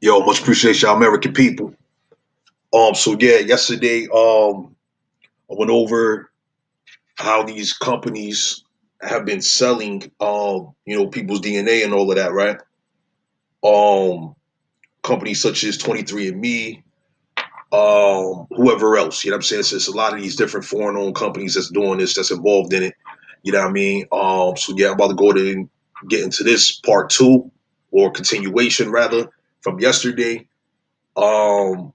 Yo, much appreciate y'all American people. So yeah, yesterday, I went over how these companies have been selling, people's DNA and all of that, right? Um, Companies such as 23andMe, whoever else, you know what I'm saying? So it's a lot of these different foreign owned companies that's doing this, that's involved in it. You know what I mean? So yeah, I'm about to go ahead and get into this part two or continuation rather from yesterday. Um,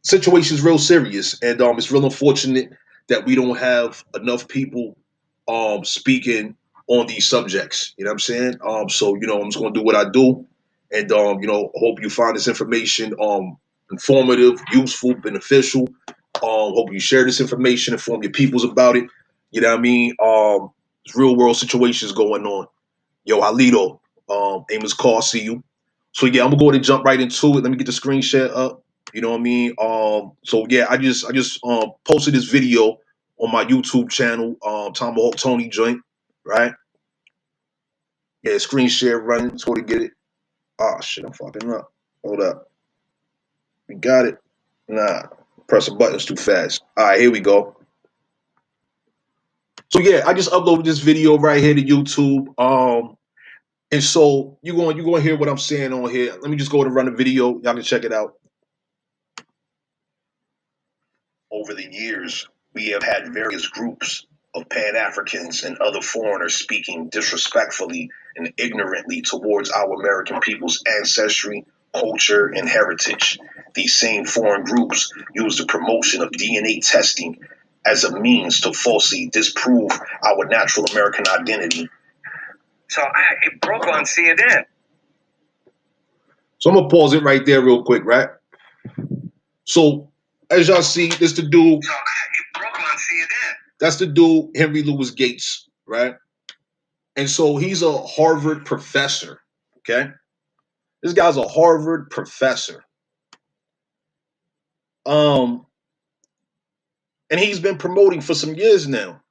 Situation's real serious, and it's real unfortunate that we don't have enough people speaking on these subjects. You know what I'm saying? So I'm just gonna do what I do, and hope you find this information informative, useful, beneficial. Hope you share this information, inform your peoples about it. You know what I mean? There's real world situations going on. Yo, Alito, Amos Carr, see you. So yeah, I'm gonna go ahead and jump right into it. Let me get the screen share up. You know what I mean? So yeah, I just posted this video on my YouTube channel, Tomahawk Tony joint, right? Yeah, screen share running. Let's go to get it. Oh shit, I'm fucking up. Hold up. We got it. Nah, pressing buttons too fast. All right, here we go. So yeah, I just uploaded this video right here to YouTube. And so you going to hear what I'm saying on here. Let me just go ahead and run the video. Y'all can check it out. Over the years, we have had various groups of Pan Africans and other foreigners speaking disrespectfully and ignorantly towards our American people's ancestry, culture, and heritage. These same foreign groups use the promotion of DNA testing as a means to falsely disprove our natural American identity. So it broke on CNN. So I'm gonna pause it right there real quick, right? So as y'all see, this the dude. So it broke on CNN. That's the dude, Henry Louis Gates, right? And so he's a Harvard professor. Okay, this guy's a Harvard professor. Um, and he's been promoting for some years now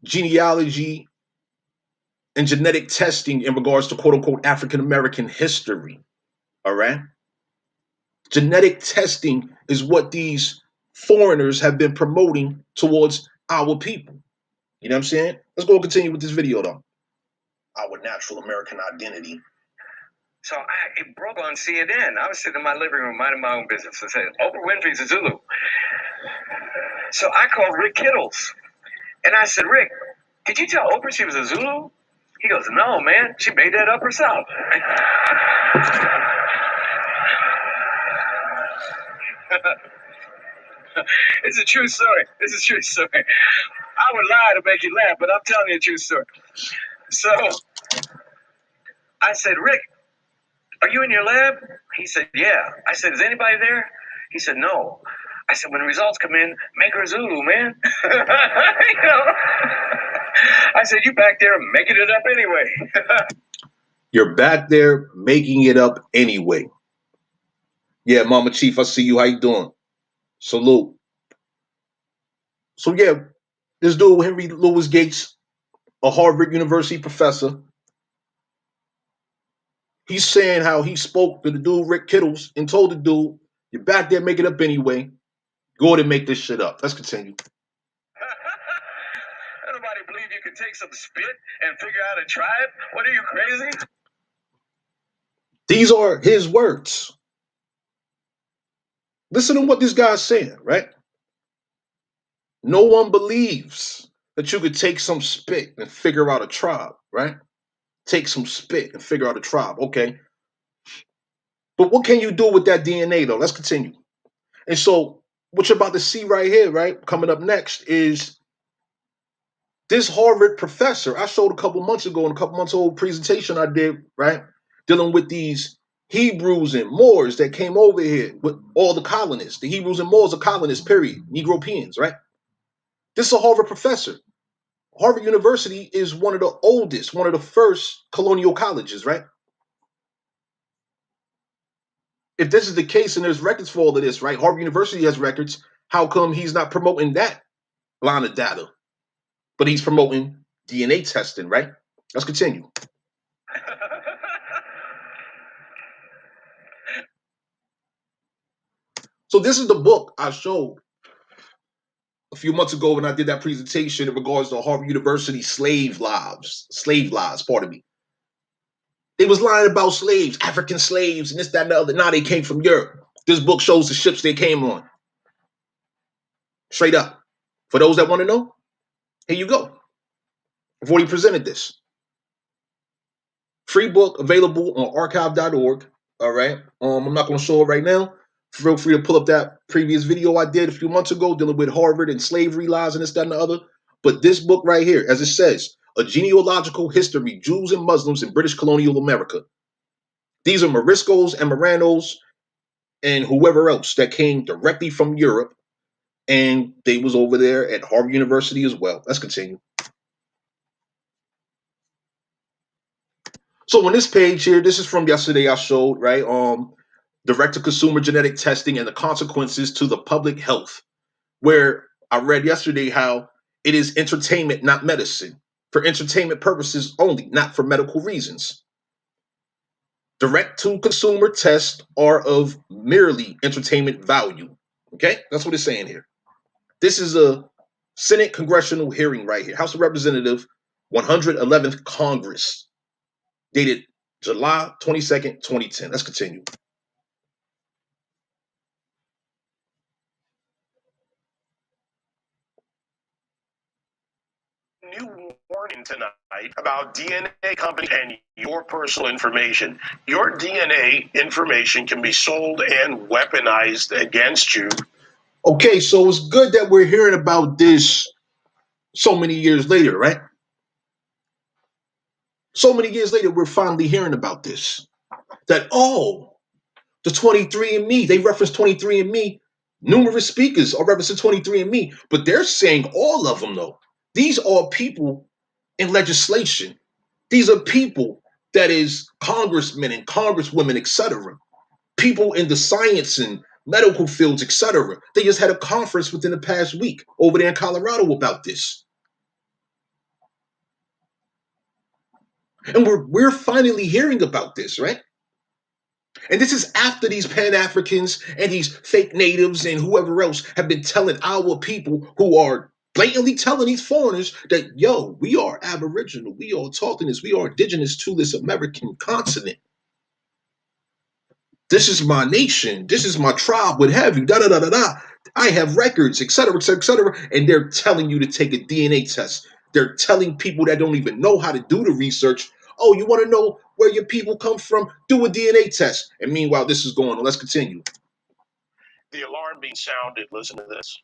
genealogy and genetic testing in regards to quote unquote African American history. All right. Genetic testing is what these foreigners have been promoting towards our people. You know what I'm saying? Let's go continue with this video though. Our natural American identity. So it broke on CNN. I was sitting in my living room minding my own business. I said, Oprah Winfrey's a Zulu. So I called Rick Kittles. And I said, Rick, did you tell Oprah she was a Zulu? He goes, no, man. She made that up herself. It's a true story. This is a true story. I would lie to make you laugh, but I'm telling you a true story. So I said, Rick, are you in your lab? He said, yeah. I said, is anybody there? He said, no. I said, when the results come in, make her Zulu, man. I said, you back there making it up anyway. You're back there making it up anyway. Yeah, Mama Chief, I see you. How you doing? Salute. So yeah, this dude, Henry Louis Gates, a Harvard University professor, he's saying how he spoke to the dude, Rick Kittles, and told the dude, you're back there making it up anyway. Go ahead and make this shit up. Let's continue. Nobody believe you can take some spit and figure out a tribe? What are you, crazy? These are his words. Listen to what this guy's saying, right? No one believes that you could take some spit and figure out a tribe, right? Take some spit and figure out a tribe. Okay. But what can you do with that DNA though? Let's continue. And so what you're about to see right here, right? Coming up next is this Harvard professor. I showed a couple months ago in a couple months old presentation I did, right? Dealing with these Hebrews and Moors that came over here with all the colonists. The Hebrews and Moors are colonists, period. Negropeans, right? This is a Harvard professor. Harvard University is one of the oldest, one of the first colonial colleges, right? If this is the case and there's records for all of this, right? Harvard University has records. How come he's not promoting that line of data? But he's promoting DNA testing, right? Let's continue. So this is the book I showed a few months ago when I did that presentation in regards to Harvard University slave lives, pardon me. They was lying about slaves, African slaves, and this, that, and the other. Now they came from Europe. This book shows the ships they came on. Straight up. For those that want to know, here you go. I've already presented this. Free book available on archive.org. All right. I'm not going to show it right now. Feel free to pull up that previous video I did a few months ago dealing with Harvard and slavery lies and this, that, and the other. But this book right here, as it says, A Genealogical History, Jews and Muslims in British Colonial America. These are Moriscos and Moranos and whoever else that came directly from Europe, and they was over there at Harvard University as well. Let's continue. So on this page here, this is from yesterday I showed, right? Direct-to-consumer genetic testing and the consequences to the public health, where I read yesterday how it is entertainment, not medicine, for entertainment purposes only, not for medical reasons. Direct-to-consumer tests are of merely entertainment value. Okay, that's what it's saying here. This is a Senate congressional hearing right here, House of Representatives, 111th Congress, dated July 22nd, 2010. Let's continue. New warning tonight about DNA company and your personal information. Your DNA information can be sold and weaponized against you. Okay, so it's good that we're hearing about this so many years later, right? So many years later, we're finally hearing about this. That, oh, the 23andMe, they reference 23andMe. Numerous speakers are referencing 23andMe, but they're saying all of them, though. These are people in legislation. These are people that is congressmen and congresswomen, etc. People in the science and medical fields, etc. They just had a conference within the past week over there in Colorado about this. And we're finally hearing about this, right? And this is after these Pan-Africans and these fake natives and whoever else have been telling our people who are blatantly telling these foreigners that, yo, we are Aboriginal, we are talking this, we are indigenous to this American continent. This is my nation, this is my tribe, what have you, da da da da da. I have records, etc., etc., etc. And they're telling you to take a DNA test. They're telling people that don't even know how to do the research, oh, you want to know where your people come from? Do a DNA test. And meanwhile, this is going on. Let's continue. The alarm being sounded. Listen to this.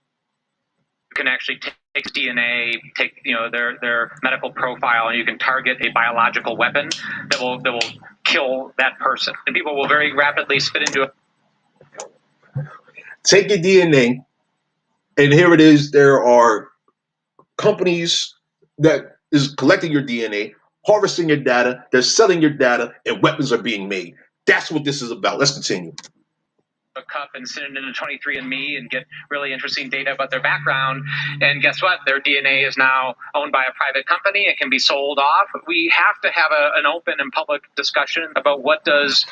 You can actually take DNA, take their medical profile, and you can target a biological weapon that will kill that person. And people will very rapidly spit into it. Take your DNA, and here it is. There are companies that is collecting your DNA, harvesting your data, they're selling your data, and weapons are being made. That's what this is about. Let's continue. A cup and send it into 23andMe and get really interesting data about their background. And guess what? Their DNA is now owned by a private company. It can be sold off. We have to have an open and public discussion about what does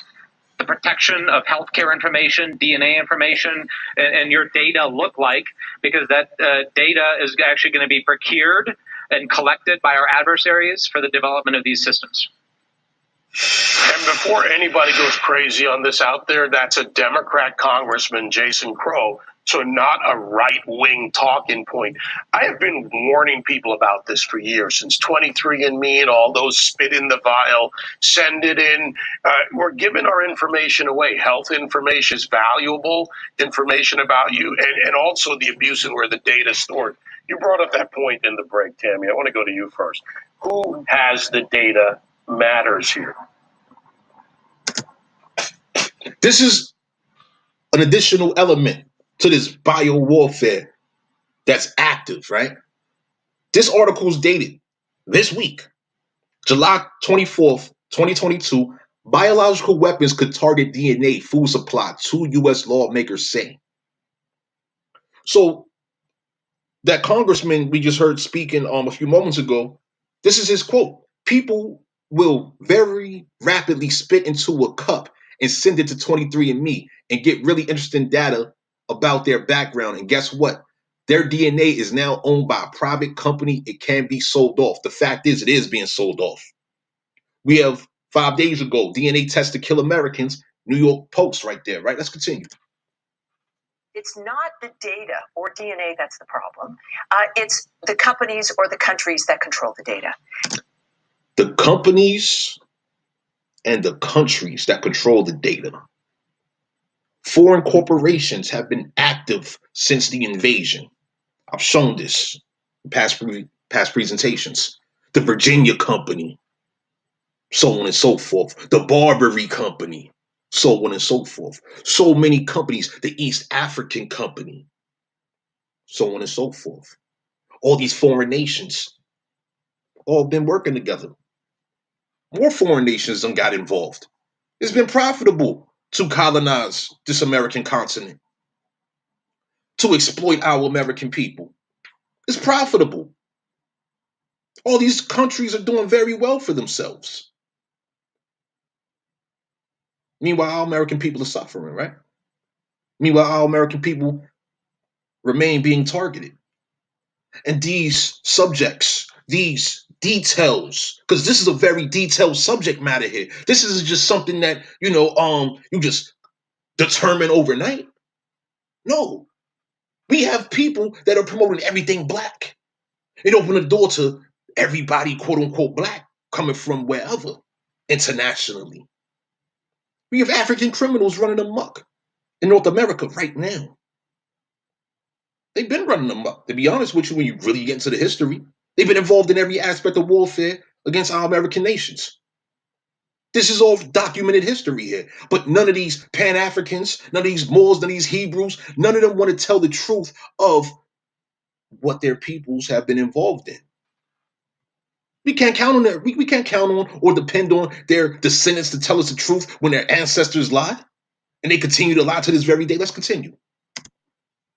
the protection of healthcare information, DNA information, and your data look like, because that data is actually going to be procured and collected by our adversaries for the development of these systems. And before anybody goes crazy on this out there, that's a Democrat Congressman, Jason Crow, so not a right-wing talking point. I have been warning people about this for years, since 23andMe and all those spit in the vial, send it in. We're giving our information away. Health information is valuable information about you, and also the abuse and where the data is stored. You brought up that point in the break, Tammy. I want to go to you first. Who has the data matters here? This is an additional element to this bio warfare that's active, right? This article is dated this week, July 24th, 2022. Biological weapons could target DNA food supply, 2 U.S. lawmakers say. So that congressman we just heard speaking a few moments ago, this is his quote. People will very rapidly spit into a cup and send it to 23andMe and get really interesting data about their background. And guess what? Their DNA is now owned by a private company. It can be sold off. The fact is, it is being sold off. We have 5 days ago, DNA test to kill Americans. New York Post right there, right? Let's continue. It's not the data or DNA that's the problem. It's the companies or the countries that control the data. The companies and the countries that control the data. Foreign corporations have been active since the invasion. I've shown this in past presentations. The Virginia Company, so on and so forth. The Barbary Company, so on and so forth. So many companies. The East African Company, so on and so forth. All these foreign nations all been working together. More foreign nations done got involved. It's been profitable to colonize this American continent, to exploit our American people. It's profitable. All these countries are doing very well for themselves. Meanwhile, our American people are suffering, right? Meanwhile, our American people remain being targeted. And these subjects, these details, because this is a very detailed subject matter here. This isn't just something that, you just determine overnight. No. We have people that are promoting everything black. It opened the door to everybody, quote unquote, black, coming from wherever, internationally. We have African criminals running amok in North America right now. They've been running amok. To be honest with you, when you really get into the history, they've been involved in every aspect of warfare against our American nations. This is all documented history here. But none of these Pan-Africans, none of these Moors, none of these Hebrews, none of them want to tell the truth of what their peoples have been involved in. We can't count on that. We can't count on or depend on their descendants to tell us the truth when their ancestors lied. And they continue to lie to this very day. Let's continue.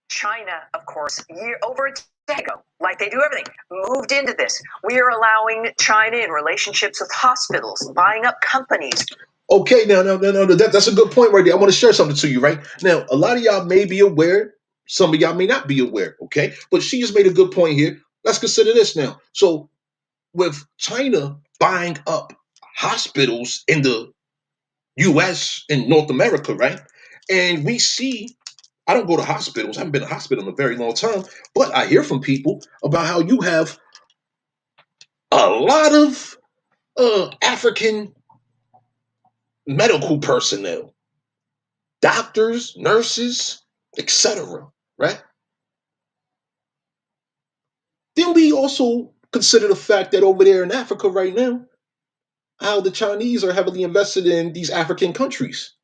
China, of course, over a decade ago, like they do everything, moved into this. We are allowing China in relationships with hospitals, buying up companies. Okay, now, that's a good point right there. I want to share something to you, right? Now, a lot of y'all may be aware, some of y'all may not be aware, okay? But she just made a good point here. Let's consider this now. So, with China buying up hospitals in the US and North America, right? And we see, I don't go to hospitals, I haven't been to hospital in a very long time, but I hear from people about how you have a lot of African medical personnel, doctors, nurses, etc. Right? Then we also consider the fact that over there in Africa right now, how the Chinese are heavily invested in these African countries.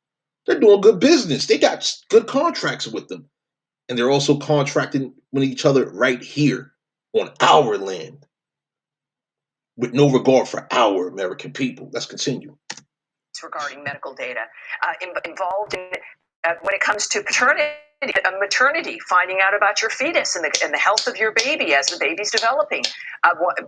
They're doing good business. They got good contracts with them. And they're also contracting with each other right here on our land with no regard for our American people. Let's continue. Regarding medical data, involved in when it comes to paternity, maternity, finding out about your fetus and the health of your baby as the baby's developing.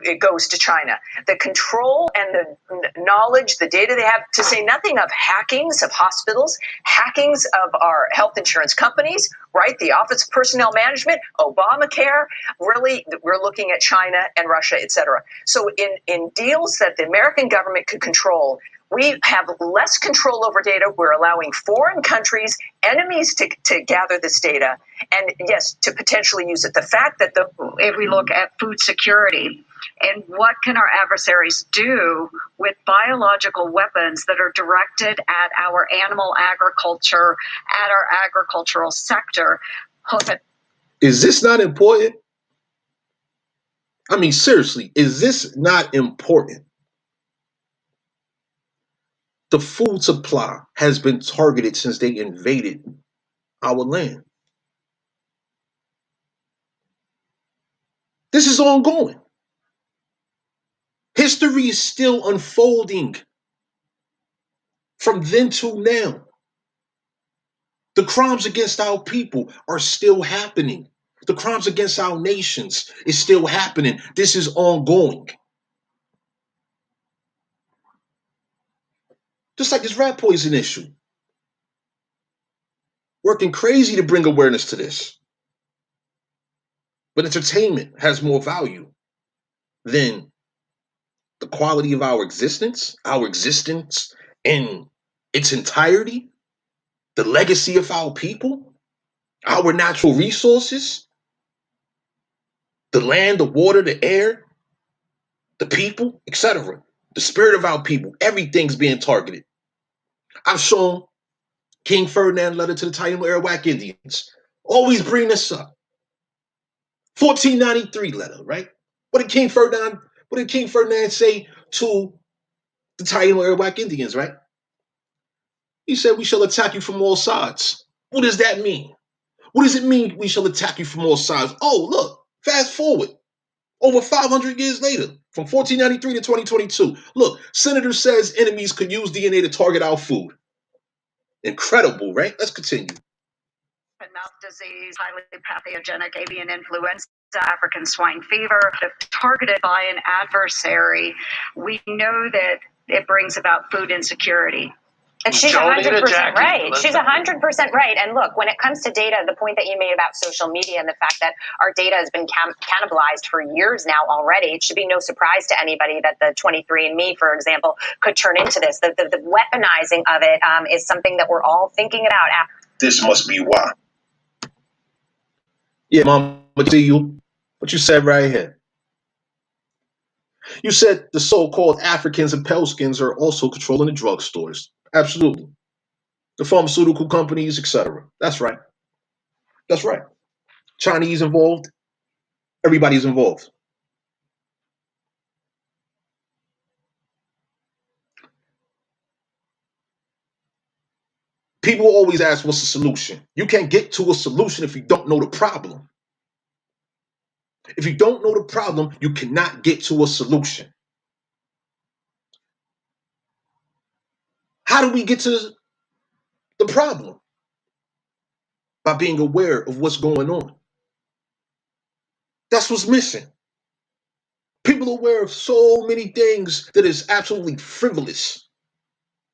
It goes to China. The control and the knowledge, the data they have, to say nothing of hackings of hospitals, hackings of our health insurance companies, right? The Office of Personnel Management, Obamacare. Really, we're looking at China and Russia, et cetera. So in deals that the American government could control, we have less control over data. We're allowing foreign countries, enemies, to gather this data and, yes, to potentially use it. The fact that if we look at food security and what can our adversaries do with biological weapons that are directed at our animal agriculture, at our agricultural sector. Is this not important? I mean, seriously, is this not important? The food supply has been targeted since they invaded our land. This is ongoing. History is still unfolding from then to now. The crimes against our people are still happening. The crimes against our nations is still happening. This is ongoing. Just like this rat poison issue. working crazy to bring awareness to this. But entertainment has more value than the quality of our existence in its entirety, the legacy of our people, our natural resources, the land, the water, the air, the people, etc. The spirit of our people, everything's being targeted. I've shown King Ferdinand letter to the Taino Arawak Indians. Always bring this up. 1493 letter, right? What did King Ferdinand say to the Taino Arawak Indians, right? He said, we shall attack you from all sides. What does that mean? What does it mean we shall attack you from all sides? Oh, look, fast forward. Over 500 years later, from 1493 to 2022. Look, Senator says enemies could use DNA to target our food. Incredible, right? Let's continue. Mouth disease, highly pathogenic avian influenza, African swine fever, if targeted by an adversary, we know that it brings about food insecurity. And she's 100% right. She's 100% right. And look, when it comes to data, the point that you made about social media and the fact that our data has been cannibalized for years now already, it should be no surprise to anybody that the 23andMe, for example, could turn into this. The weaponizing of it is something that we're all thinking about. This must be why. Yeah, Mom, I see you. What you said right here. You said the so-called Africans and pale skins are also controlling the drugstores. Absolutely. The pharmaceutical companies, etc. That's right. That's right. Chinese involved. Everybody's involved. People always ask, what's the solution? You can't get to a solution if you don't know the problem. If you don't know the problem, you cannot get to a solution. How do we get to the problem? By being aware of what's going on. That's what's missing. People are aware of so many things that is absolutely frivolous,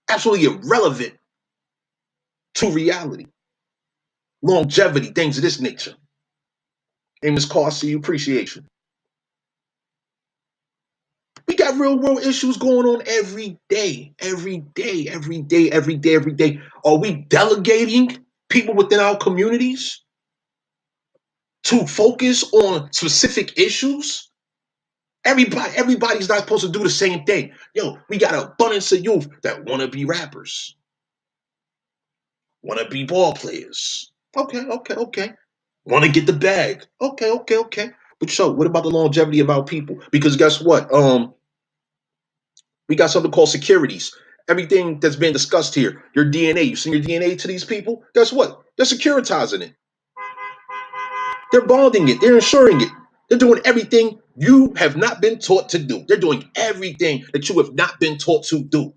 absolutely irrelevant to reality. Longevity, things of this nature. Hey, Ms. Carr, see you, appreciation. We got real world issues going on every day. Are we delegating people within our communities to focus on specific issues? Everybody's not supposed to do the same thing. Yo, we got an abundance of youth that want to be rappers, want to be ball players. Okay. Want to get the bag. Okay. But so, what about the longevity of our people? Because guess what? We got something called securities. Everything that's been discussed here, your DNA, you send your DNA to these people, guess what? They're securitizing it. They're bonding it. They're insuring it. They're doing everything you have not been taught to do. They're doing everything that you have not been taught to do.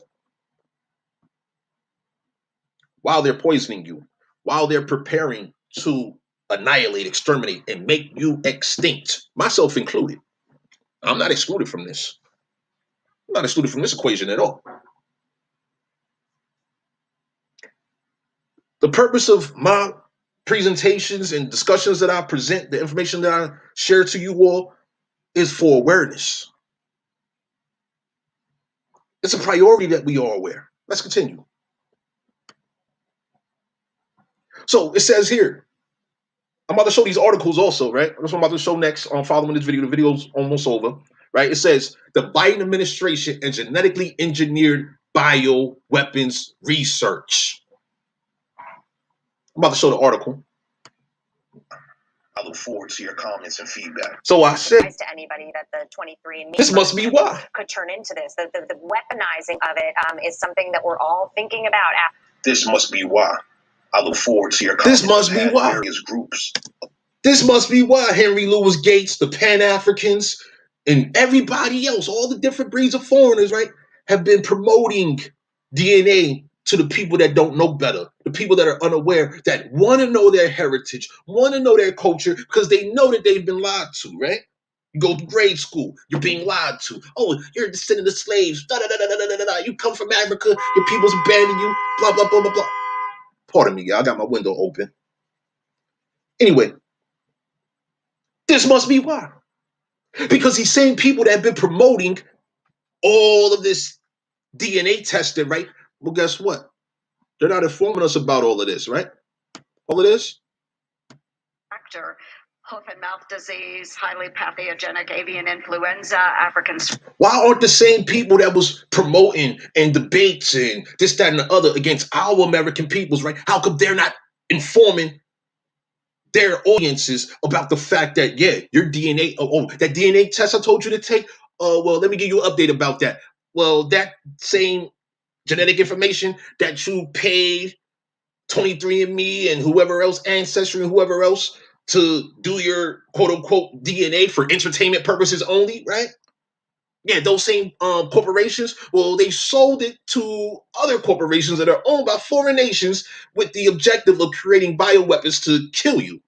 While they're poisoning you, while they're preparing to annihilate, exterminate, and make you extinct, myself included. I'm not excluded from this. I'm not excluded from this equation at all. The purpose of my presentations and discussions that I present, the information that I share to you all, is for awareness. It's a priority that we are aware. Let's continue. So it says here, I'm about to show these articles also, right? That's what I'm about to show next on following this video. The video's almost over, right? It says the Biden administration and genetically engineered bioweapons research. I'm about to show the article. I look forward to your comments and feedback. So I said to anybody that the 23andMe this must be why could turn into this. The weaponizing of it is something that we're all thinking about. This must be why. I look forward to your comments. This must be why. Various groups. This must be why Henry Louis Gates, the Pan-Africans, and everybody else, all the different breeds of foreigners, right, have been promoting DNA to the people that don't know better, the people that are unaware, that want to know their heritage, want to know their culture, because they know that they've been lied to, right? You go to grade school, you're being lied to. Oh, you're a descendant of slaves. You come from Africa, your people's abandoning you, blah, blah, blah, blah, blah. Pardon me, y'all. I got my window open. Anyway, this must be why. Because these same people that have been promoting all of this DNA testing, right? Well, guess what? They're not informing us about all of this, right? All of this. Factor. Hoof and mouth disease, highly pathogenic avian influenza, African. Why aren't the same people that was promoting and debates and this, that, and the other against our American peoples, right? How come they're not informing their audiences about the fact that, yeah, your DNA, that DNA test I told you to take, well, let me give you an update about that. Well, that same genetic information that you paid 23andMe and whoever else, Ancestry and whoever else, to do your quote unquote DNA for entertainment purposes only, right? Yeah, those same corporations, well, they sold it to other corporations that are owned by foreign nations with the objective of creating bioweapons to kill you.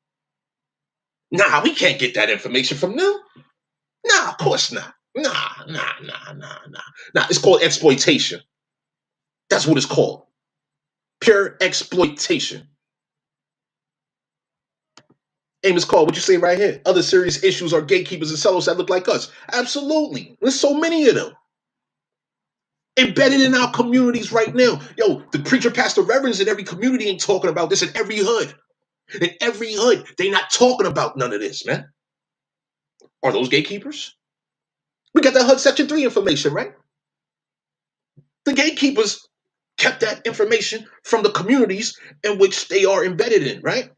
Nah, we can't get that information from them. Nah, of course not. Nah. It's called exploitation. That's what it's called. Pure exploitation. Amos Call, what you say right here? Other serious issues are gatekeepers and sellers that look like us. Absolutely. There's so many of them embedded in our communities right now. Yo, the preacher, pastor, reverends in every community ain't talking about this. In every hood, they not talking about none of this, man. Are those gatekeepers? We got that HUD Section 3 information, right? The gatekeepers kept that information from the communities in which they are embedded in, right?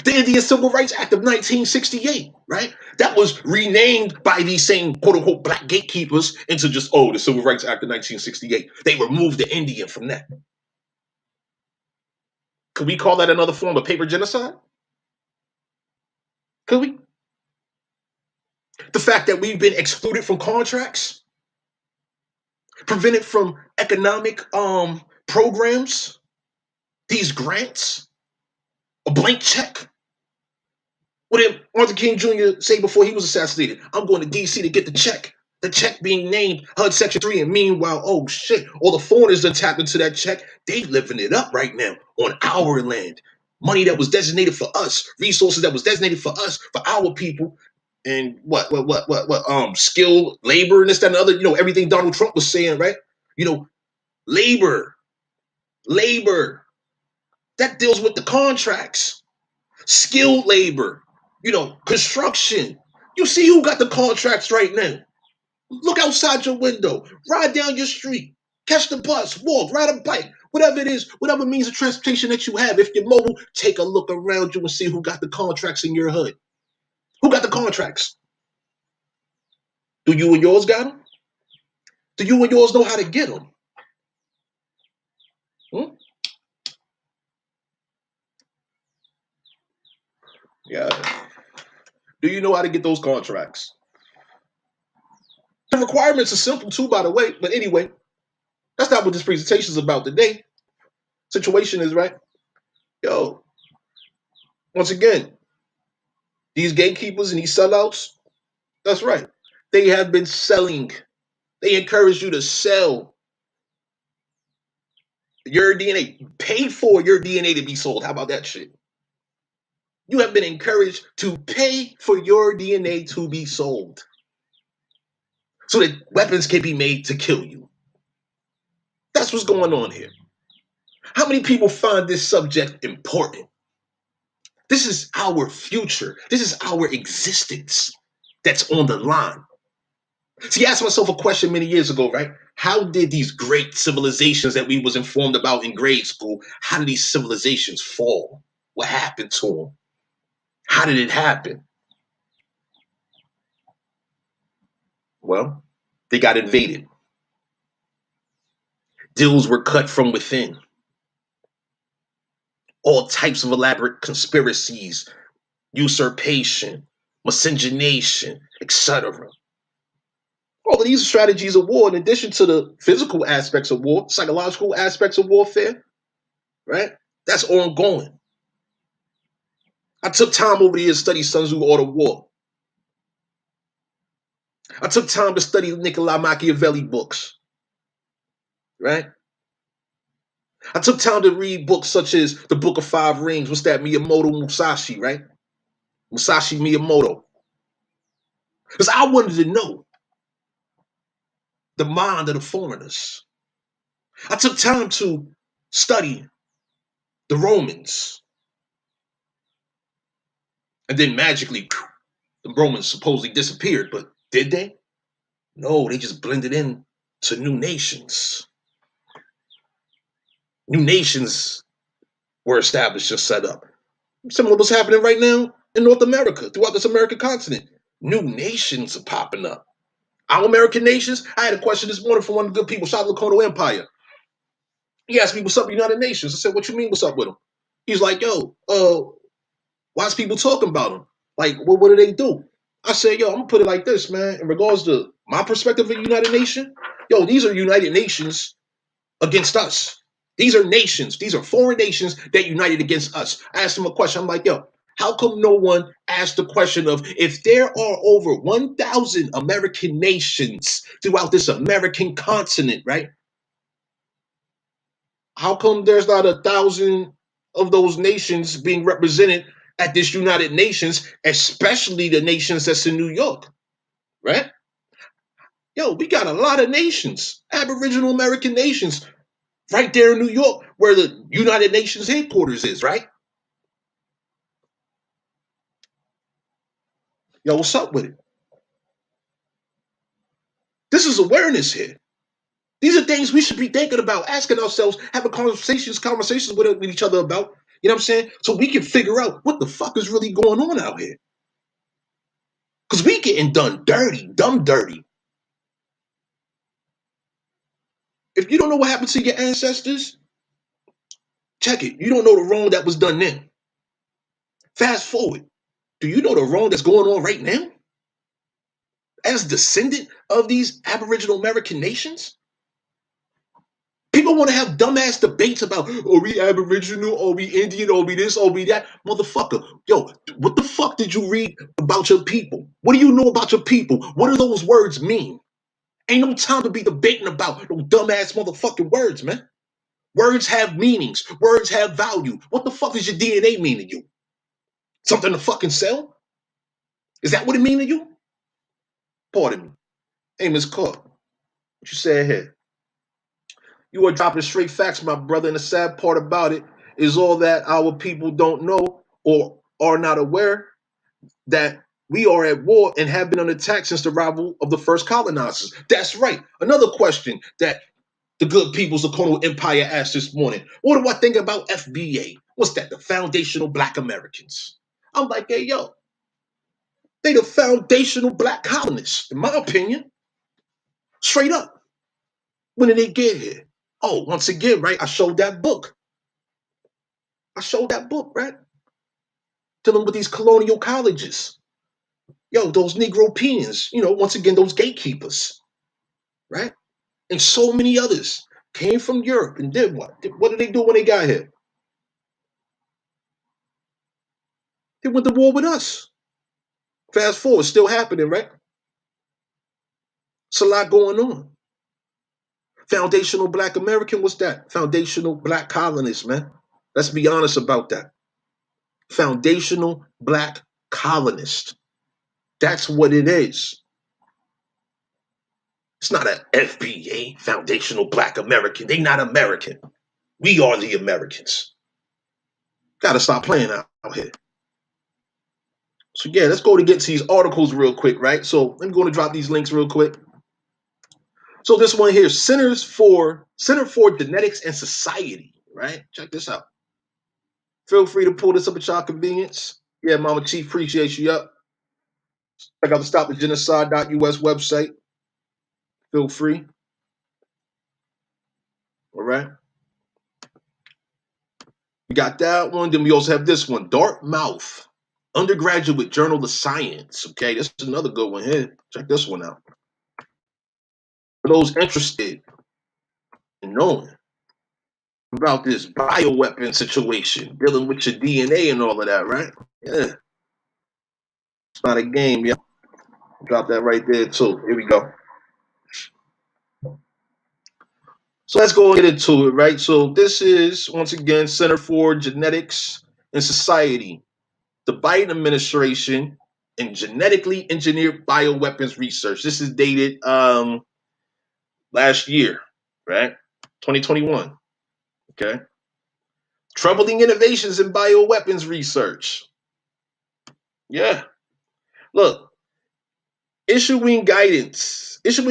The Indian Civil Rights Act of 1968, right? That was renamed by these same quote unquote black gatekeepers into just, the Civil Rights Act of 1968. They removed the Indian from that. Could we call that another form of paper genocide? Could we? The fact that we've been excluded from contracts, prevented from economic programs, these grants, a blank check. What did Martin King Jr. say before he was assassinated? I'm going to DC to get the check. The check being named HUD Section 3. And meanwhile, oh shit, all the foreigners that tapped into that check, they living it up right now on our land. Money that was designated for us, resources that was designated for us, for our people. And skilled labor and this, that, and the other, everything Donald Trump was saying, right? Labor, that deals with the contracts, skilled labor, construction. You see who got the contracts right now. Look outside your window, ride down your street, catch the bus, walk, ride a bike, whatever it is, whatever means of transportation that you have. If you're mobile, take a look around you and see who got the contracts in your hood. Who got the contracts? Do you and yours got them? Do you and yours know how to get them? Hmm? Yeah. Do you know how to get those contracts? The requirements are simple too, by the way. But anyway, that's not what this presentation is about today. Situation is, right? Yo, once again, these gatekeepers and these sellouts, that's right. They have been selling. They encourage you to sell your DNA. Pay for your DNA to be sold. How about that shit? You have been encouraged to pay for your DNA to be sold so that weapons can be made to kill you. That's what's going on here. How many people find this subject important? This is our future. This is our existence that's on the line. See, I asked myself a question many years ago, right? How did these great civilizations that we was informed about in grade school, how did these civilizations fall? What happened to them? How did it happen? Well, they got invaded. Deals were cut from within. All types of elaborate conspiracies, usurpation, miscegenation, etc. All of these strategies of war, in addition to the physical aspects of war, psychological aspects of warfare, right? That's ongoing. I took time over the years to study Sun Tzu Art of War. I took time to study Niccolo Machiavelli books, right? I took time to read books such as The Book of Five Rings. What's that? Miyamoto Musashi, right? Musashi Miyamoto. Because I wanted to know the mind of the foreigners. I took time to study the Romans. And then magically, the Romans supposedly disappeared. But did they? No, they just blended in to new nations. New nations were established and set up. Similar to what's happening right now in North America, throughout this American continent. New nations are popping up. Our American nations, I had a question this morning from one of the good people, shout out to the Colonial Empire. He asked me, what's up with the United Nations? I said, what you mean, what's up with them? He's like, yo, why's people talking about them? Like, well, what do they do? I said, yo, I'm gonna put it like this, man. In regards to my perspective of the United Nation, yo, these are United Nations against us. These are nations. These are foreign nations that united against us. I asked him a question. I'm like, yo, how come no one asked the question of if there are over 1,000 American nations throughout this American continent, right? How come there's not 1,000 of those nations being represented at this United Nations, especially the nations that's in New York, right? Yo, we got a lot of nations, Aboriginal American nations, right there in New York, where the United Nations headquarters is, right? Yo, what's up with it? This is awareness here. These are things we should be thinking about, asking ourselves, having conversations with each other about. You know what I'm saying? So we can figure out what the fuck is really going on out here. Because we getting done dirty, dumb dirty. If you don't know what happened to your ancestors, check it. You don't know the wrong that was done then. Fast forward. Do you know the wrong that's going on right now? As descendant of these Aboriginal American nations? People want to have dumbass debates about, are we Aboriginal, are we Indian, are we this, are we that? Motherfucker, yo, what the fuck did you read about your people? What do you know about your people? What do those words mean? Ain't no time to be debating about those dumbass motherfucking words, man. Words have meanings. Words have value. What the fuck does your DNA mean to you? Something to fucking sell? Is that what it mean to you? Pardon me. Hey, Miss Clark, what you say here? You are dropping straight facts, my brother, and the sad part about it is all that our people don't know or are not aware that we are at war and have been under attack since the arrival of the first colonizers. That's right. Another question that the good peoples of Colonial Empire asked this morning. What do I think about FBA? What's that? The Foundational Black Americans. I'm like, hey, yo, they the foundational black colonists, in my opinion. Straight up. When did they get here? Oh, once again, right? I showed that book. Right? Dealing with these colonial colleges. Yo, those Negro peons, once again, those gatekeepers, right? And so many others came from Europe and did what? What did they do when they got here? They went to war with us. Fast forward, still happening, right? It's a lot going on. Foundational Black American, what's that? Foundational Black colonist, man. Let's be honest about that. Foundational Black colonist. That's what it is. It's not an FBA, Foundational Black American. They not American. We are the Americans. Gotta stop playing out here. So yeah, let's go to get to these articles real quick, right? So I'm going to drop these links real quick. So this one here, Center for Genetics and Society, right? Check this out. Feel free to pull this up at your convenience. Yeah, Mama Chief, appreciate you. Up. Check out the stopthegenocide.us website. Feel free. All right. We got that one. Then we also have this one, Dartmouth Undergraduate Journal of Science. Okay, this is another good one here. Check this one out. For those interested in knowing about this bioweapon situation, dealing with your DNA and all of that, right? Yeah. It's not a game, yeah. Drop that right there, too. Here we go. So let's go and get into it, right? So this is, once again, Center for Genetics and Society, the Biden administration, and genetically engineered bioweapons research. This is dated last year, right? 2021. Okay. Troubling innovations in bioweapons research. Yeah. Look, issuing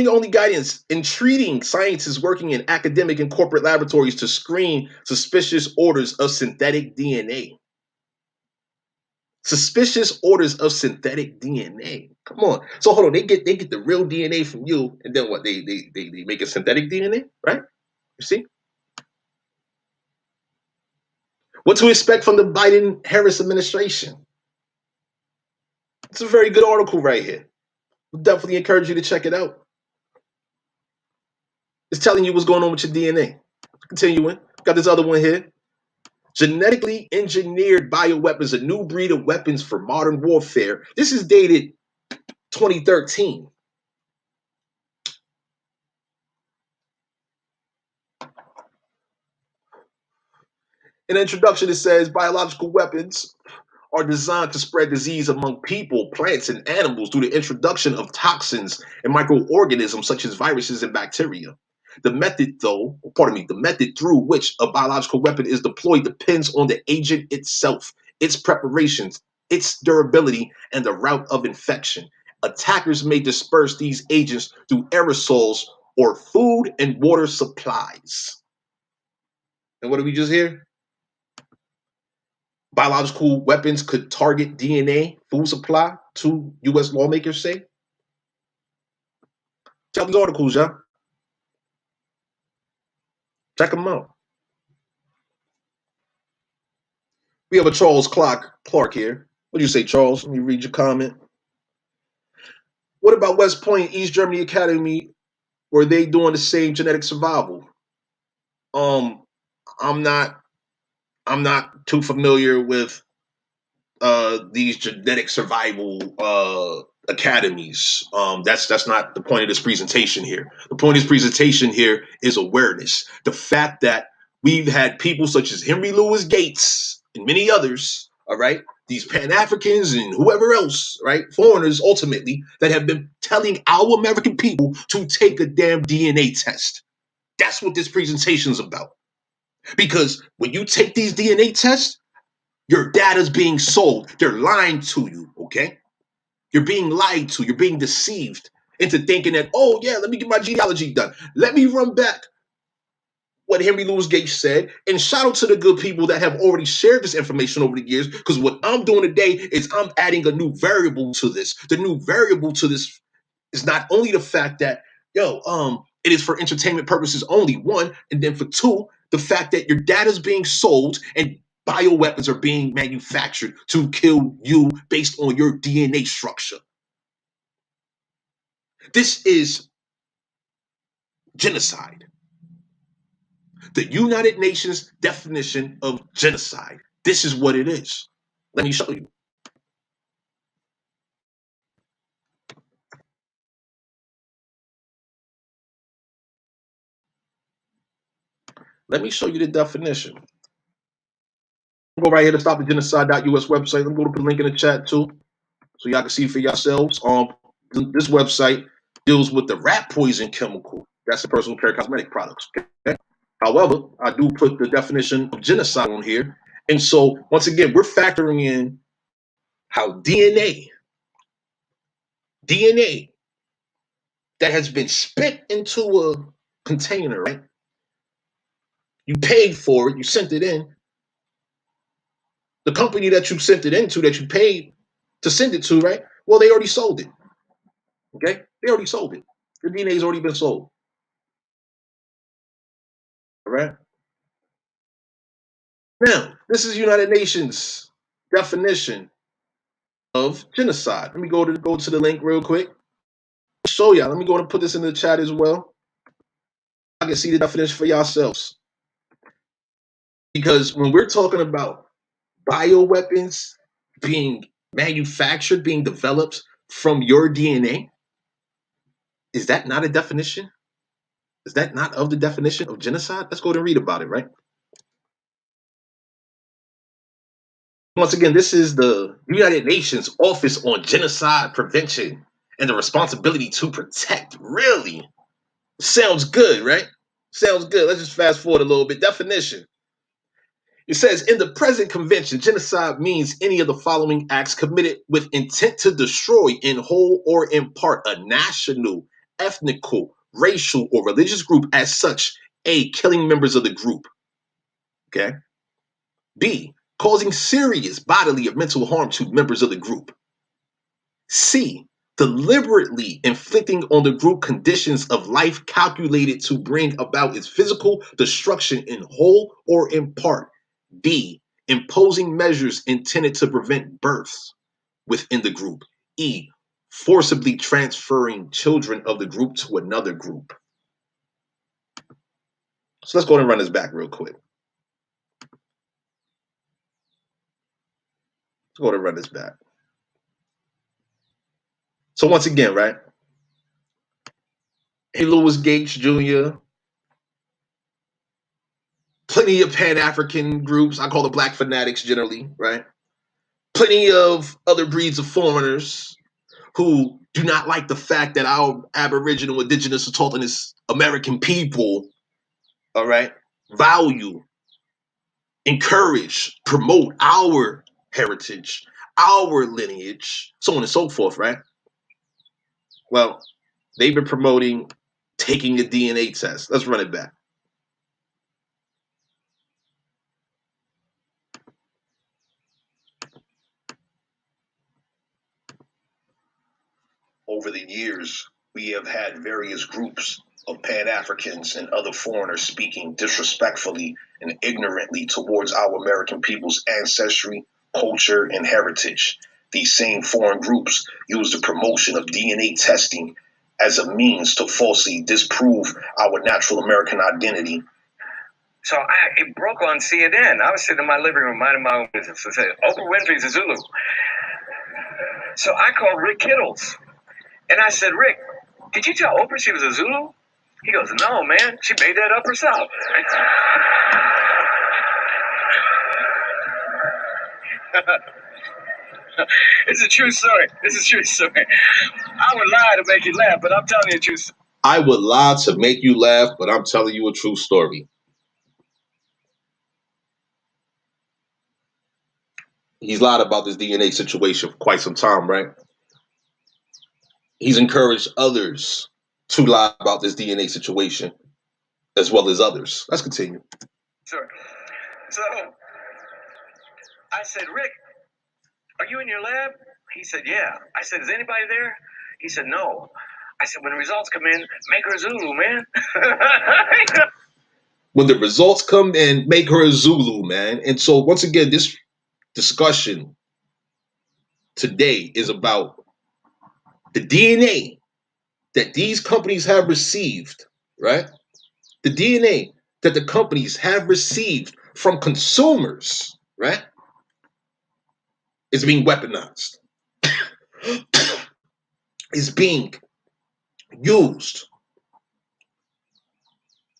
only guidance in treating scientists working in academic and corporate laboratories to screen suspicious orders of synthetic DNA. Suspicious orders of synthetic DNA. Come on. So hold on, they get the real DNA from you, and then what? They make a synthetic DNA, right? You see? What to expect from the Biden-Harris administration? It's a very good article right here. We'll definitely encourage you to check it out. It's telling you what's going on with your DNA. Continuing. Got this other one here. Genetically engineered bioweapons, a new breed of weapons for modern warfare. This is dated 2013. In the introduction, it says biological weapons are designed to spread disease among people, plants, and animals through the introduction of toxins and microorganisms such as viruses and bacteria. The method through which a biological weapon is deployed depends on the agent itself, its preparations, its durability, and the route of infection. Attackers may disperse these agents through aerosols or food and water supplies. And what did we just hear? Biological weapons could target DNA food supply, two U.S. lawmakers say. Check these articles, y'all. Check them out. We have a Charles Clark here. What do you say, Charles? Let me read your comment. What about West Point, East Germany Academy? Were they doing the same genetic survival? Um, I'm not. I'm not too familiar with these genetic survival academies. That's not the point of this presentation here. The point of this presentation here is awareness. The fact that we've had people such as Henry Louis Gates and many others, all right, these Pan Africans and whoever else, right, foreigners ultimately, that have been telling our American people to take a damn DNA test. That's what this presentation is about. Because when you take these DNA tests, your data's being sold. They're lying to you, okay? You're being lied to. You're being deceived into thinking that, oh, yeah, let me get my genealogy done. Let me run back what Henry Louis Gates said. And shout out to the good people that have already shared this information over the years, because what I'm doing today is I'm adding a new variable to this. The new variable to this is not only the fact that, it is for entertainment purposes only, one, and then for two, the fact that your data is being sold and bioweapons are being manufactured to kill you based on your DNA structure. This is genocide. The United Nations definition of genocide. This is what it is. Let me show you. Let me show you the definition. Go right here to stopthegenocide.us website. Let me go to put a link in the chat too, so y'all can see for yourselves. This website deals with the rat poison chemical. That's the personal care cosmetic products. Okay? However, I do put the definition of genocide on here. And so, once again, we're factoring in how DNA that has been spit into a container, right? You paid for it, you sent it in. The company that you sent it into, that you paid to send it to, right? Well, they already sold it. Okay? They already sold it. Your DNA's already been sold. All right? Now, this is United Nations definition of genocide. Let me go to the link real quick. Show y'all. Let me go and put this in the chat as well. I can see the definition for yourselves. Because when we're talking about bioweapons being manufactured, being developed from your DNA, is that not a definition? Is that not of the definition of genocide? Let's go ahead and read about it, right? Once again, this is the United Nations Office on Genocide Prevention and the responsibility to protect. Really? Sounds good, right? Sounds good. Let's just fast forward a little bit. Definition. It says, in the present convention, genocide means any of the following acts committed with intent to destroy in whole or in part a national, ethnical, racial, or religious group as such. A, killing members of the group. Okay. B, causing serious bodily or mental harm to members of the group. C, deliberately inflicting on the group conditions of life calculated to bring about its physical destruction in whole or in part. D, imposing measures intended to prevent births within the group. E, forcibly transferring children of the group to another group. So let's go ahead and run this back real quick. Let's go ahead and run this back. So once again, right? A. Louis Gates Jr., plenty of Pan-African groups. I call the Black fanatics generally, right? Plenty of other breeds of foreigners who do not like the fact that our Aboriginal, Indigenous, and Autochthonous American people, all right, value, encourage, promote our heritage, our lineage, so on and so forth, right? Well, they've been promoting taking a DNA test. Let's run it back. Over the years, we have had various groups of Pan-Africans and other foreigners speaking disrespectfully and ignorantly towards our American people's ancestry, culture, and heritage. These same foreign groups use the promotion of DNA testing as a means to falsely disprove our natural American identity. So it broke on CNN. I was sitting in my living room minding my own business. I said, Oprah Winfrey's a Zulu. So I called Rick Kittles. And I said, Rick, did you tell Oprah she was a Zulu? He goes, no, man. She made that up herself. It's a true story. This is a true story. I would lie to make you laugh, but I'm telling you a true story. I would lie to make you laugh, but I'm telling you a true story. He's lied about this DNA situation for quite some time, right? He's encouraged others to lie about this DNA situation as well as others. Let's continue. Sure. So I said, Rick, are you in your lab? He said, yeah. I said, is anybody there? He said, no. I said, when the results come in, make her a Zulu, man. When the results come in, make her a Zulu, man. And so once again, this discussion today is about the DNA that these companies have received, right? The DNA that the companies have received from consumers, right, is being weaponized, is being used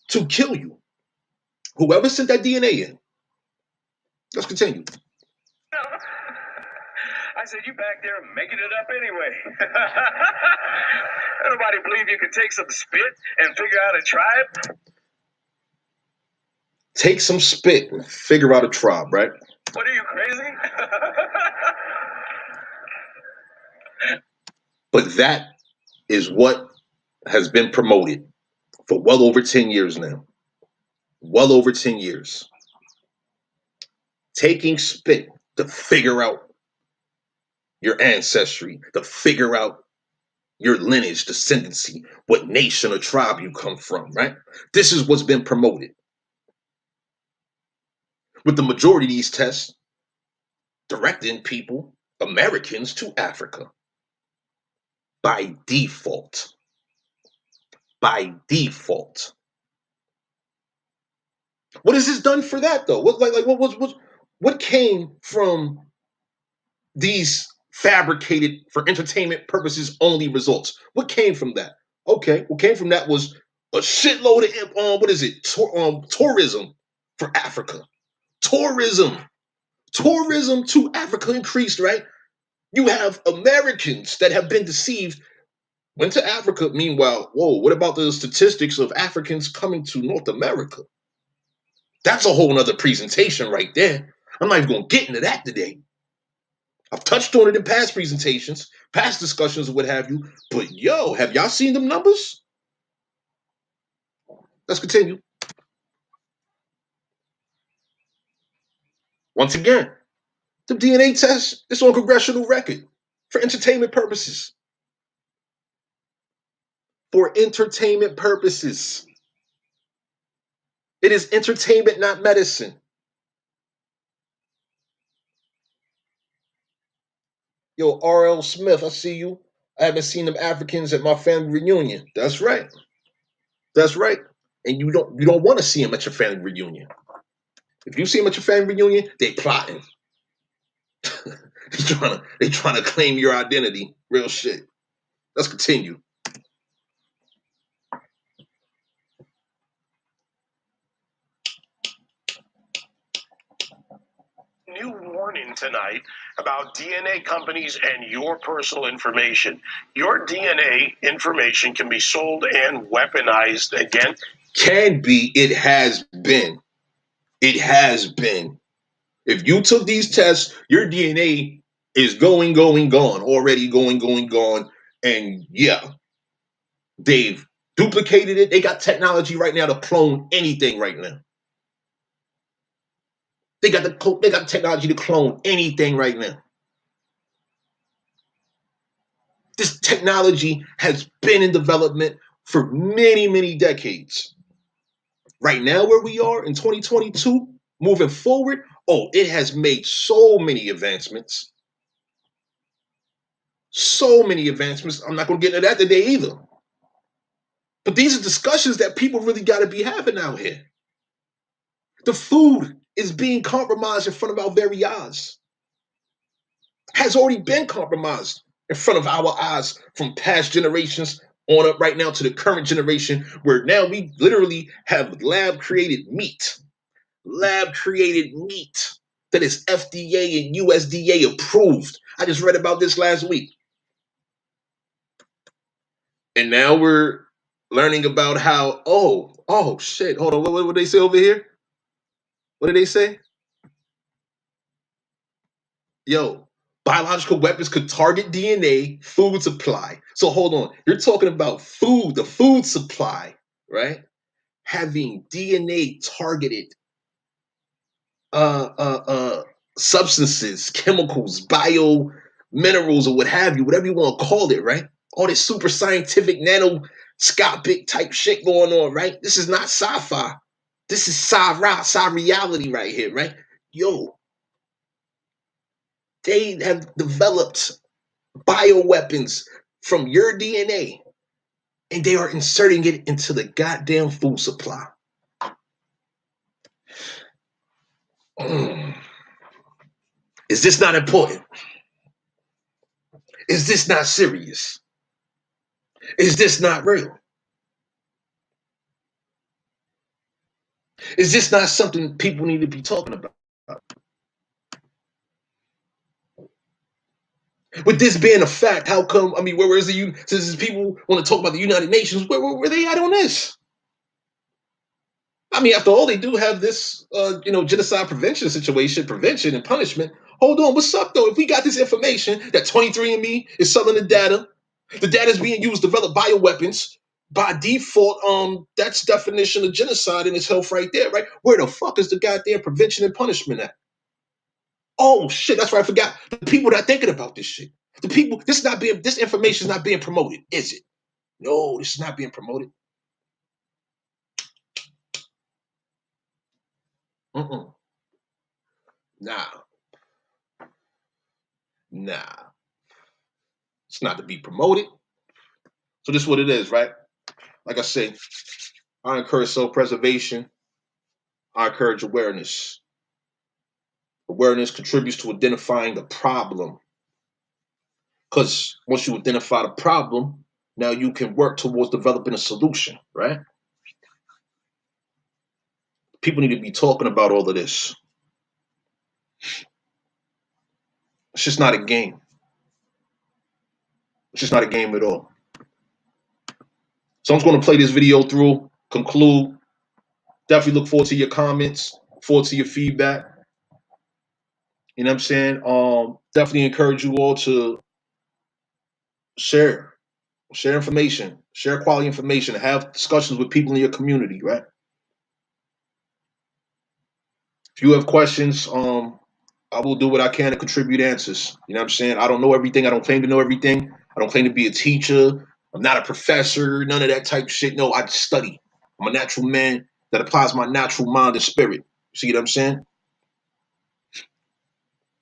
to kill you. Whoever sent that DNA in. Let's continue. I said, you back there making it up anyway. Nobody believe you could take some spit and figure out a tribe? Take some spit and figure out a tribe, right? What, are you crazy? But that is what has been promoted for well over 10 years now. Well over 10 years. Taking spit to figure out your ancestry, to figure out your lineage, descendancy, what nation or tribe you come from, right? This is what's been promoted. With the majority of these tests directing people, Americans, to Africa. By default. By default. What has this done for that, though? What came from these fabricated for entertainment purposes only results? What came from that? Okay, what came from that was a shitload of what is it? Tourism for Africa. Tourism to Africa increased, right? You have Americans that have been deceived, went to Africa. Meanwhile, whoa, what about the statistics of Africans coming to North America? That's a whole nother presentation right there. I'm not even going to get into that today. I've touched on it in past presentations, past discussions, or what have you. But yo, have y'all seen them numbers? Let's continue. Once again, the DNA test is on congressional record for entertainment purposes. For entertainment purposes. It is entertainment, not medicine. Yo, R.L. Smith, I see you. I haven't seen them Africans at my family reunion. That's right. That's right. And you don't want to see them at your family reunion. If you see them at your family reunion, they plotting. they trying to claim your identity. Real shit. Let's continue. New warning tonight about DNA companies and your personal information. Your DNA information can be sold and weaponized against. Can be. It has been. It has been. If you took these tests, your DNA is gone. Already gone. And yeah, they've duplicated it. They got technology right now to clone anything right now. They got technology to clone anything right now. This technology has been in development for many, many decades. Right now, where we are in 2022, moving forward, it has made so many advancements. So many advancements. I'm not going to get into that today either. But these are discussions that people really got to be having out here. The food is being compromised in front of our very eyes. Has already been compromised in front of our eyes from past generations on up right now to the current generation, where now we literally have lab created meat that is FDA and USDA approved. I just read about this last week. And now we're learning about how, oh shit, hold on, what did they say over here? What did they say? Yo, biological weapons could target DNA, food supply. So hold on, you're talking about food, the food supply, right? Having DNA targeted substances, chemicals, bio minerals, or what have you, whatever you want to call it, right? All this super scientific nanoscopic type shit going on, right? This is not sci-fi. This is sci-reality right here, right? Yo, they have developed bioweapons from your DNA, and they are inserting it into the goddamn food supply. Is this not important? Is this not serious? Is this not real? Is this not something people need to be talking about? With this being a fact, how come? I mean, where is the since people want to talk about the United Nations? Where they at on this? I mean, after all, they do have this, genocide prevention and punishment. Hold on, what's up though? If we got this information that 23andMe is selling the data is being used to develop bioweapons. By default, that's definition of genocide in itself right there, right? Where the fuck is the goddamn prevention and punishment at? Oh shit, that's right. I forgot. The people that are thinking about this shit. The people, this information is not being promoted, is it? No, this is not being promoted. Mm-mm. Nah. It's not to be promoted. So this is what it is, right? Like I say, I encourage self-preservation. I encourage awareness. Awareness contributes to identifying the problem. Because once you identify the problem, now you can work towards developing a solution, right? People need to be talking about all of this. It's just not a game. It's just not a game at all. So I'm just going to play this video through, conclude. Definitely look forward to your comments, forward to your feedback. You know what I'm saying? Definitely encourage you all to share information, share quality information, have discussions with people in your community, right? If you have questions, I will do what I can to contribute answers. You know what I'm saying? I don't know everything. I don't claim to know everything. I don't claim to be a teacher. I'm not a professor, none of that type of shit. No, I just study. I'm a natural man that applies my natural mind and spirit. See what I'm saying?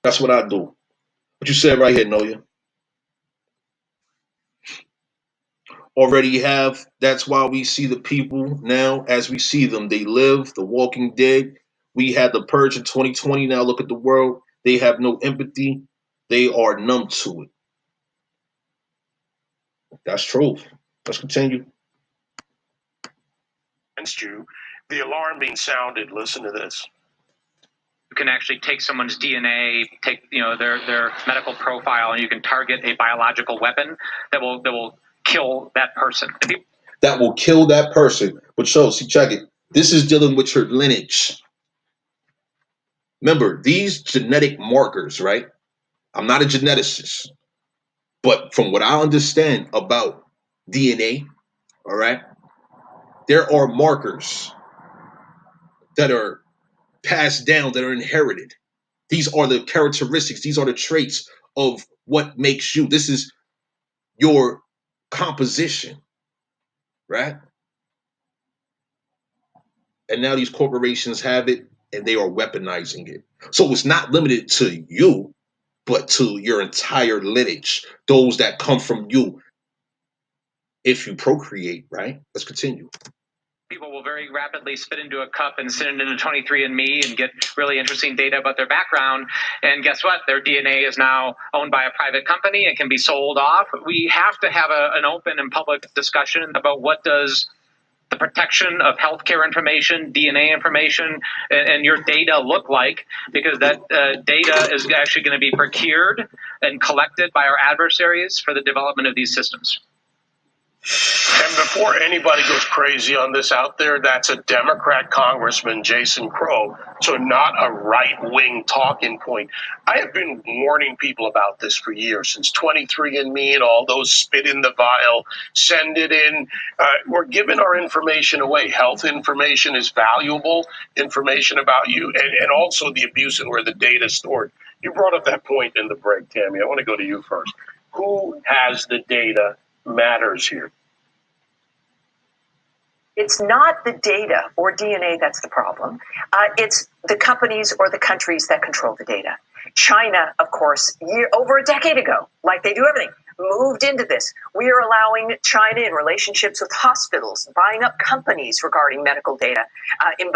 That's what I do. What you said right here, Noya. Already have. That's why we see the people now as we see them. They live, the walking dead. We had the purge in 2020. Now look at the world. They have no empathy. They are numb to it. That's true. Let's continue. Against you, the alarm being sounded. Listen to this. You can actually take someone's DNA, take their medical profile, and you can target a biological weapon that will kill that person. That will kill that person. But see, check it. This is dealing with your lineage. Remember, these genetic markers, right? I'm not a geneticist, but from what I understand about DNA, all right, there are markers that are passed down, that are inherited. These are the characteristics. These are the traits of what makes you. This is your composition, right? And now these corporations have it and they are weaponizing it. So it's not limited to you, but to your entire lineage, those that come from you. If you procreate, right? Let's continue. People will very rapidly spit into a cup and send it into 23andMe and get really interesting data about their background. And guess what? Their DNA is now owned by a private company and can be sold off. We have to have an open and public discussion about what does the protection of healthcare information, DNA information, and your data look like, because that data is actually going to be procured and collected by our adversaries for the development of these systems. And before anybody goes crazy on this out there, that's a Democrat Congressman, Jason Crow, so not a right-wing talking point. I have been warning people about this for years, since 23andMe and all those spit in the vial, send it in. We're giving our information away. Health information is valuable information about you, and also the abuse and where the data is stored. You brought up that point in the break, Tammy. I want to go to you first. Who has the data matters here? It's not the data or DNA that's the problem. It's the companies or the countries that control the data. China, of course, over a decade ago, like they do everything, moved into this. We are allowing China in relationships with hospitals, buying up companies regarding medical data,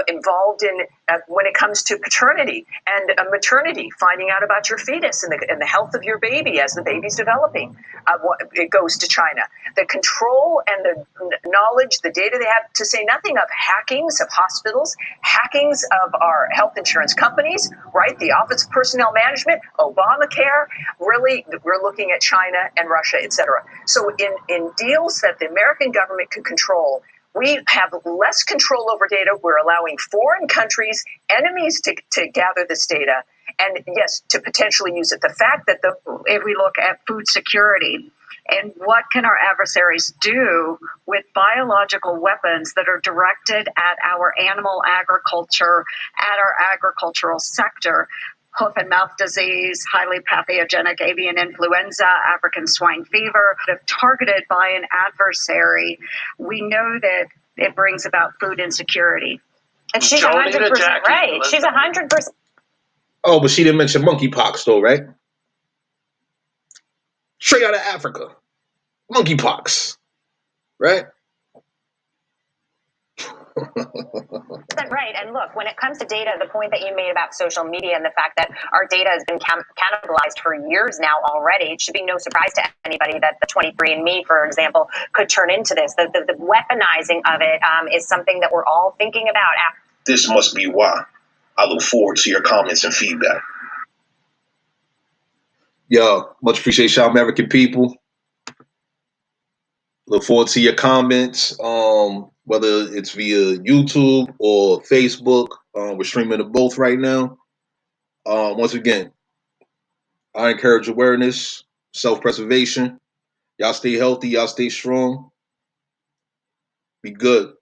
involved in when it comes to paternity and maternity, finding out about your fetus and the health of your baby as the baby's developing. It goes to China. The control and the knowledge, the data they have, to say nothing of hackings of hospitals, hackings of our health insurance companies, right? The Office of Personnel Management, Obamacare. Really, we're looking at China and Russia, etc. So in deals that the American government could control, we have less control over data. We're allowing foreign countries, enemies, to gather this data and, yes, to potentially use it. The fact that if we look at food security and what can our adversaries do with biological weapons that are directed at our animal agriculture, at our agricultural sector, hoof and mouth disease, highly pathogenic avian influenza, African swine fever, if targeted by an adversary, we know that it brings about food insecurity. And she's 100% right. She's 100%. Oh, but she didn't mention monkeypox, though, right? Straight out of Africa. Monkeypox, right? Right. And look, when it comes to data, the point that you made about social media and the fact that our data has been cannibalized for years now already, it should be no surprise to anybody that the 23andMe, for example, could turn into this. The weaponizing of it is something that we're all thinking about. This must be why. I look forward to your comments and feedback. Yo, much appreciate y'all, American people. Look forward to your comments, whether it's via YouTube or Facebook. We're streaming to both right now. Once again, I encourage awareness, self-preservation. Y'all stay healthy. Y'all stay strong. Be good.